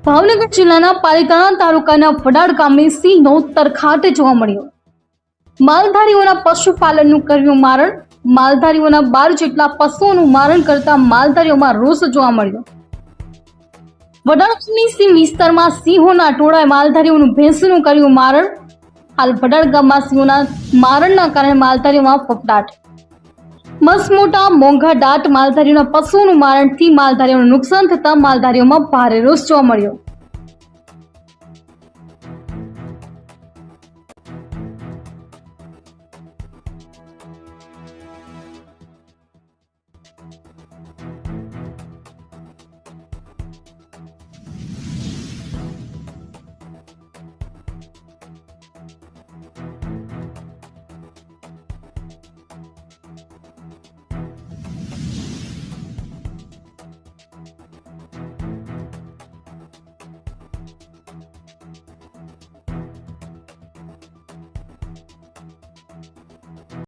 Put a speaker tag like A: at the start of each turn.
A: ભાવનગર જિલ્લાના પાલિતાણા તાલુકાના વડાડ ગામે સિંહનો તરખાટ જોવા મળ્યો। માલધારીઓના પશુપાલનનું કર્યું મારણ। માલધારીઓના 12 જેટલા પશુઓનું મારણ કરતા માલધારીઓમાં રોષ જોવા મળ્યો। વડાડની સિંહ વિસ્તારમાં સિંહોના ટોળાએ માલધારીઓનું ભેંસનું કર્યું મારણ। હાલ વડાડ ગામમાં સિંહોના મારણના કારણે માલધારીઓમાં ફફડાટ। મસમોટા મોંઘા દાટ માલધારીઓના પશુઓનું મારણથી માલધારીઓનું નુકસાન થતા માલધારીઓમાં ભારે રોષ જોવા મળ્યો।